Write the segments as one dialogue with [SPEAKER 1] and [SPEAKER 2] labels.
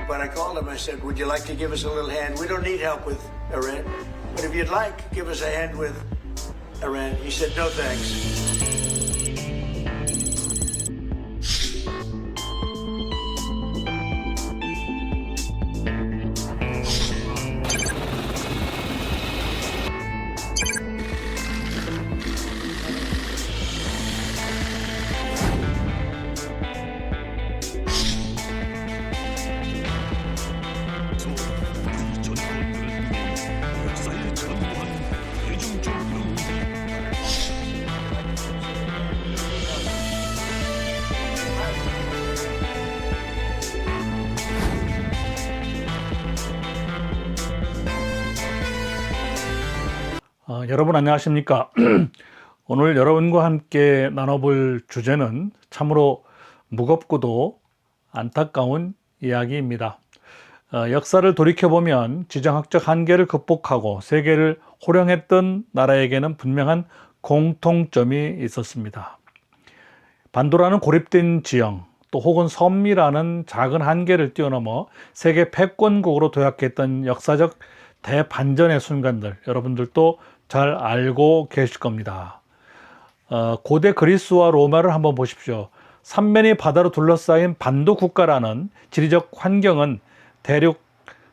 [SPEAKER 1] but I called him. I said, would you like to give us a little hand? We don't need help with Iran, but if you'd like, give us a hand with Iran. He said, no thanks.
[SPEAKER 2] 역사에 전무한 대중적 명곡.
[SPEAKER 3] 여러분 안녕하십니까? 오늘 여러분과 함께 나눠볼 주제는 참으로 무겁고도 안타까운 이야기입니다. 역사를 돌이켜보면 지정학적 한계를 극복하고 세계를 호령했던 나라에게는 분명한 공통점이 있었습니다. 반도라는 고립된 지형, 또 혹은 섬이라는 작은 한계를 뛰어넘어 세계 패권국으로 도약했던 역사적 대반전의 순간들, 여러분들도 잘 알고 계실 겁니다. 고대 그리스와 로마를 한번 보십시오. 삼면이 바다로 둘러싸인 반도 국가라는 지리적 환경은 대륙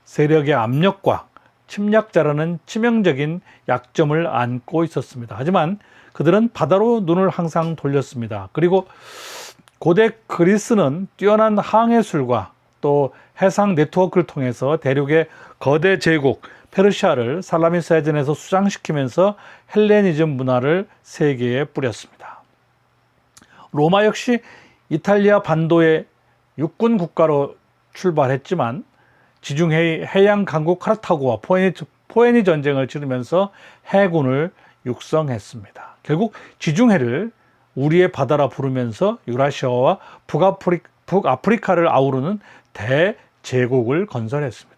[SPEAKER 3] 세력의 압력과 침략자라는 치명적인 약점을 안고 있었습니다. 하지만 그들은 바다로 눈을 항상 돌렸습니다. 그리고 고대 그리스는 뛰어난 항해술과 또 해상 네트워크를 통해서 대륙의 거대 제국 페르시아를 살라미스 해전에서 수장시키면서 헬레니즘 문화를 세계에 뿌렸습니다. 로마 역시 이탈리아 반도의 육군 국가로 출발했지만 지중해 해양 강국 카르타고와 포에니 전쟁을 치르면서 해군을 육성했습니다. 결국 지중해를 우리의 바다라 부르면서 유라시아와 북아프리카를 아우르는 대제국을 건설했습니다.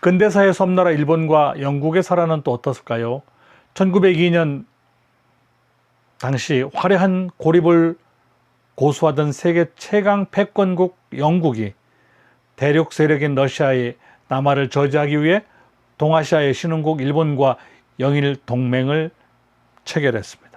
[SPEAKER 3] 근대사의 섬나라 일본과 영국의 사라는 또 어떻을까요? 1902년 당시 화려한 고립을 고수하던 세계 최강 패권국 영국이 대륙 세력인 러시아의 남하를 저지하기 위해 동아시아의 신흥국 일본과 영일 동맹을 체결했습니다.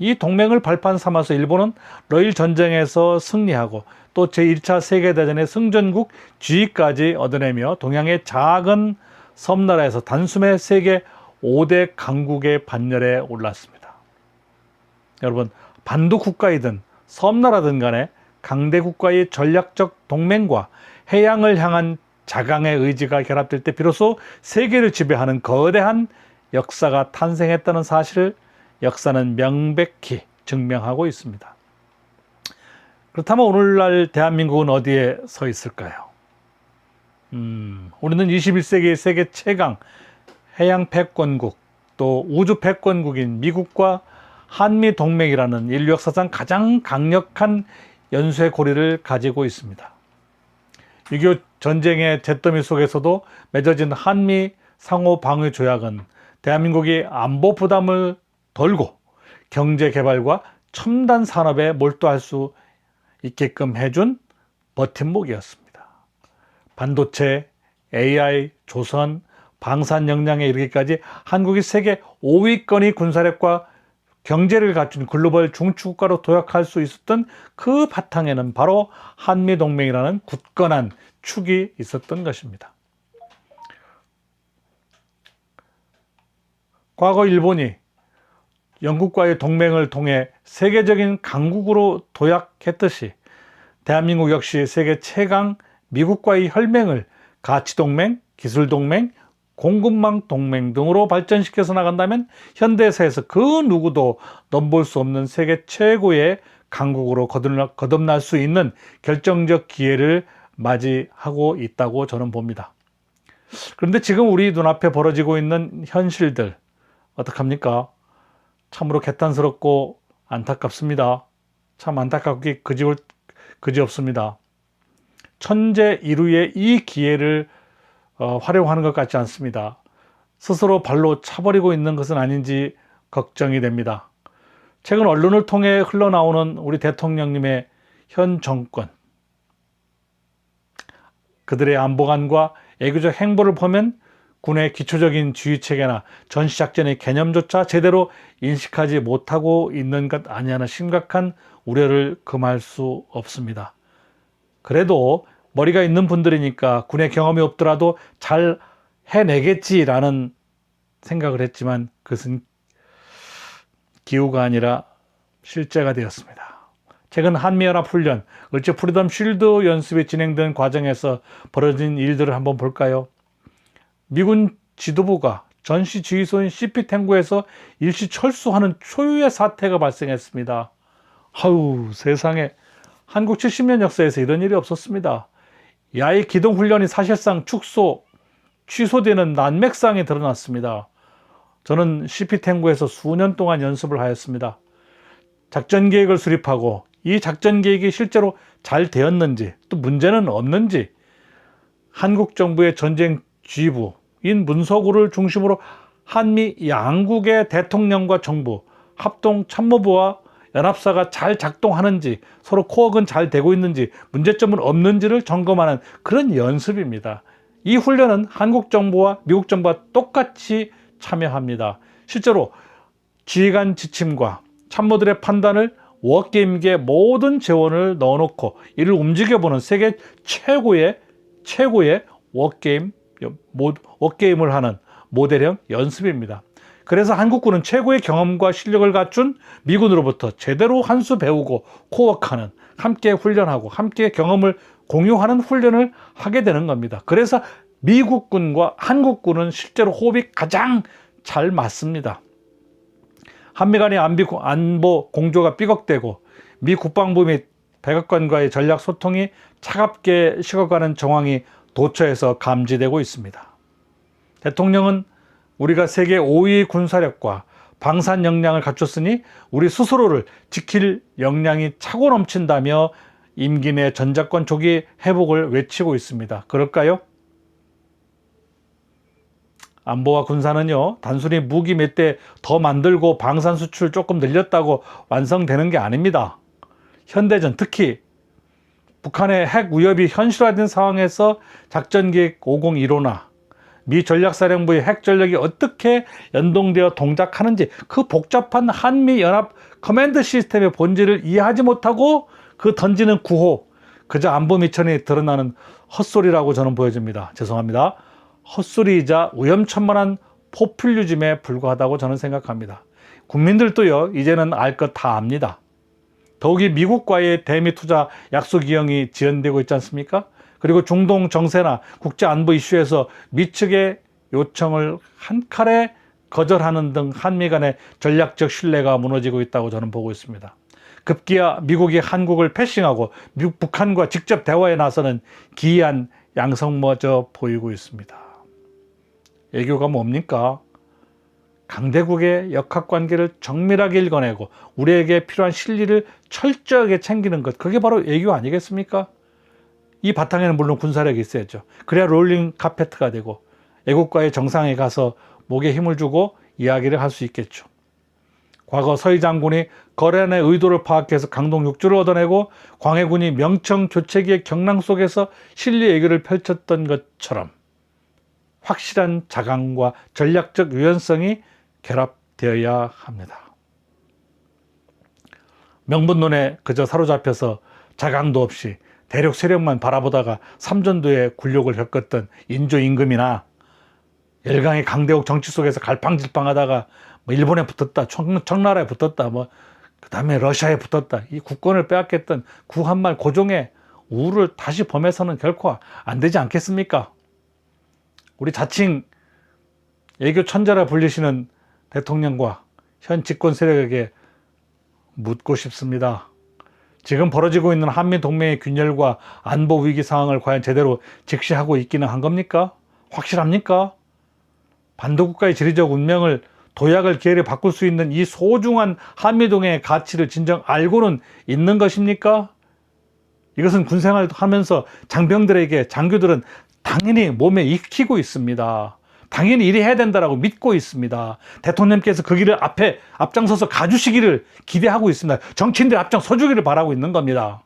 [SPEAKER 3] 이 동맹을 발판 삼아서 일본은 러일 전쟁에서 승리하고 또 제1차 세계대전의 승전국 지위까지 얻어내며 동양의 작은 섬나라에서 단숨에 세계 5대 강국의 반열에 올랐습니다. 여러분, 반도 국가이든 섬나라든 간에 강대 국가의 전략적 동맹과 해양을 향한 자강의 의지가 결합될 때 비로소 세계를 지배하는 거대한 역사가 탄생했다는 사실을 역사는 명백히 증명하고 있습니다. 그렇다면 오늘날 대한민국은 어디에 서 있을까요? 우리는 21세기의 세계 최강 해양 패권국 또 우주 패권국인 미국과 한미 동맹이라는 인류 역사상 가장 강력한 연쇄고리를 가지고 있습니다. 6.25 전쟁의 잿더미 속에서도 맺어진 한미 상호 방위 조약은 대한민국이 안보 부담을 덜고 경제 개발과 첨단 산업에 몰두할 수 있게끔 해준 버팀목이었습니다. 반도체, AI, 조선, 방산 역량에 이르기까지 한국이 세계 5위권의 군사력과 경제를 갖춘 글로벌 중추국가로 도약할 수 있었던 그 바탕에는 바로 한미동맹이라는 굳건한 축이 있었던 것입니다. 과거 일본이 영국과의 동맹을 통해 세계적인 강국으로 도약했듯이 대한민국 역시 세계 최강 미국과의 혈맹을 가치동맹, 기술동맹, 공급망 동맹 등으로 발전시켜서 나간다면 현대사에서 그 누구도 넘볼 수 없는 세계 최고의 강국으로 거듭날 수 있는 결정적 기회를 맞이하고 있다고 저는 봅니다. 그런데 지금 우리 눈앞에 벌어지고 있는 현실들 어떡합니까? 참으로 개탄스럽고 안타깝습니다. 참 안타깝기 그지없습니다. 천재 이루의 이 기회를 활용하는 것 같지 않습니다. 스스로 발로 차버리고 있는 것은 아닌지 걱정이 됩니다. 최근 언론을 통해 흘러나오는 우리 대통령님의 현 정권, 그들의 안보관과 애교적 행보를 보면 군의 기초적인 지휘체계나 전시작전의 개념조차 제대로 인식하지 못하고 있는 것 아니냐는 심각한 우려를 금할 수 없습니다. 그래도 머리가 있는 분들이니까 군의 경험이 없더라도 잘 해내겠지라는 생각을 했지만 그것은 기우가 아니라 실제가 되었습니다. 최근 한미연합훈련, 을지 프리덤 쉴드 연습이 진행된 과정에서 벌어진 일들을 한번 볼까요? 미군 지도부가 전시 지휘소인 CP 탱구에서 일시 철수하는 초유의 사태가 발생했습니다. 아우, 세상에, 한국 70년 역사에서 이런 일이 없었습니다. 야외 기동훈련이 사실상 취소되는 난맥상이 드러났습니다. 저는 CP 탱구에서 수년 동안 연습을 하였습니다. 작전 계획을 수립하고 이 작전 계획이 실제로 잘 되었는지, 또 문제는 없는지 한국 정부의 전쟁 지휘부인 문서구를 중심으로 한미 양국의 대통령과 정부, 합동참모부와 연합사가 잘 작동하는지, 서로 코어는 잘 되고 있는지, 문제점은 없는지를 점검하는 그런 연습입니다. 이 훈련은 한국 정부와 미국 정부가 똑같이 참여합니다. 실제로 지휘관 지침과 참모들의 판단을 워게임계의 모든 재원을 넣어놓고 이를 움직여보는 세계 최고의 워게임을 하는 모델형 연습입니다. 그래서 한국군은 최고의 경험과 실력을 갖춘 미군으로부터 제대로 한 수 배우고 코워크하는, 함께 훈련하고 함께 경험을 공유하는 훈련을 하게 되는 겁니다. 그래서 미국군과 한국군은 실제로 호흡이 가장 잘 맞습니다. 한미 간의 안보 공조가 삐걱대고 미 국방부 및 백악관과의 전략 소통이 차갑게 식어가는 정황이 도처에서 감지되고 있습니다. 대통령은 우리가 세계 5위 군사력과 방산 역량을 갖췄으니 우리 스스로를 지킬 역량이 차고 넘친다며 임기 내 전작권 조기 회복을 외치고 있습니다. 그럴까요? 안보와 군사는요, 단순히 무기 몇 대 더 만들고 방산 수출 조금 늘렸다고 완성되는 게 아닙니다. 현대전, 특히 북한의 핵 위협이 현실화된 상황에서 작전계획 501호나 미 전략사령부의 핵 전력이 어떻게 연동되어 동작하는지 그 복잡한 한미연합 커맨드 시스템의 본질을 이해하지 못하고 그 던지는 구호, 그저 안보 미천이 드러나는 헛소리라고 저는 보여집니다. 죄송합니다. 헛소리이자 위험천만한 포퓰리즘에 불과하다고 저는 생각합니다. 국민들도요, 이제는 알 것 다 압니다. 더욱이 미국과의 대미 투자 약속 이행이 지연되고 있지 않습니까? 그리고 중동 정세나 국제 안보 이슈에서 미 측의 요청을 한 칼에 거절하는 등 한미 간의 전략적 신뢰가 무너지고 있다고 저는 보고 있습니다. 급기야 미국이 한국을 패싱하고 북한과 직접 대화에 나서는 기이한 양상마저 보이고 있습니다. 애교가 뭡니까? 강대국의 역학관계를 정밀하게 읽어내고 우리에게 필요한 실리를 철저하게 챙기는 것, 그게 바로 애교 아니겠습니까? 이 바탕에는 물론 군사력이 있어야죠. 그래야 롤링 카페트가 되고 애국가의 정상에 가서 목에 힘을 주고 이야기를 할 수 있겠죠. 과거 서희 장군이 거란의 의도를 파악해서 강동 6주를 얻어내고 광해군이 명청 교체기의 경랑 속에서 실리 애교를 펼쳤던 것처럼 확실한 자강과 전략적 유연성이 결합되어야 합니다. 명분론에 그저 사로잡혀서 자강도 없이 대륙 세력만 바라보다가 삼전도의 굴욕을 겪었던 인조 임금이나 열강의 강대국 정치 속에서 갈팡질팡하다가 일본에 붙었다, 청나라에 붙었다, 그 다음에 러시아에 붙었다, 이 국권을 빼앗겼던 구한말 고종의 우를 다시 범해서는 결코 안 되지 않겠습니까? 우리 자칭 애교 천재라 불리시는 대통령과 현 집권 세력에게 묻고 싶습니다. 지금 벌어지고 있는 한미 동맹의 균열과 안보 위기 상황을 과연 제대로 직시하고 있기는 한 겁니까? 확실합니까? 반도국가의 지리적 운명을 도약을 기회를 바꿀 수 있는 이 소중한 한미동맹의 가치를 진정 알고는 있는 것입니까? 이것은 군생활을 하면서 장병들에게 장교들은 당연히 몸에 익히고 있습니다. 당연히 이리 해야 된다라고 믿고 있습니다. 대통령께서 그 길을 앞장서서 가주시기를 기대하고 있습니다. 정치인들 앞장서주기를 바라고 있는 겁니다.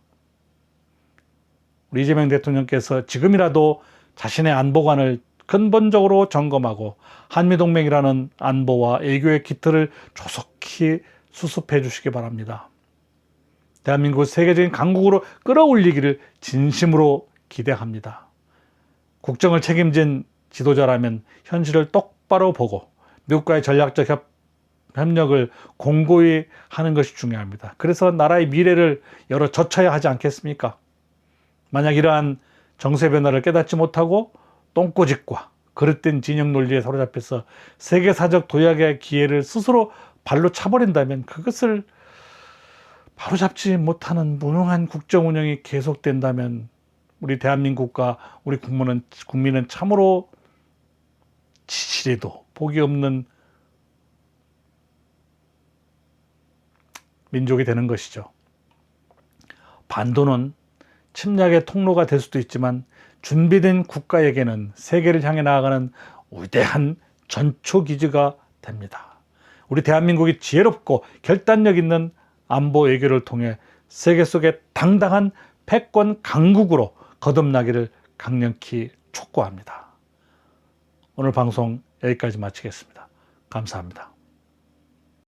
[SPEAKER 3] 우리 이재명 대통령께서 지금이라도 자신의 안보관을 근본적으로 점검하고 한미동맹이라는 안보와 외교의 기틀을 조속히 수습해 주시기 바랍니다. 대한민국을 세계적인 강국으로 끌어올리기를 진심으로 기대합니다. 국정을 책임진 지도자라면 현실을 똑바로 보고 미국과의 전략적 협력을 공고히 하는 것이 중요합니다. 그래서 나라의 미래를 열어 젖혀야 하지 않겠습니까? 만약 이러한 정세 변화를 깨닫지 못하고 똥꼬집과 그릇된 진영 논리에 사로잡혀서 세계사적 도약의 기회를 스스로 발로 차버린다면 그것을 바로잡지 못하는 무능한 국정 운영이 계속된다면 우리 대한민국과 우리 국민은 참으로 지칠에도 복이 없는 민족이 되는 것이죠. 반도는 침략의 통로가 될 수도 있지만 준비된 국가에게는 세계를 향해 나아가는 위대한 전초기지가 됩니다. 우리 대한민국이 지혜롭고 결단력 있는 안보 외교를 통해 세계 속의 당당한 패권 강국으로 거듭나기를 강력히 촉구합니다. 오늘 방송 여기까지 마치겠습니다. 감사합니다.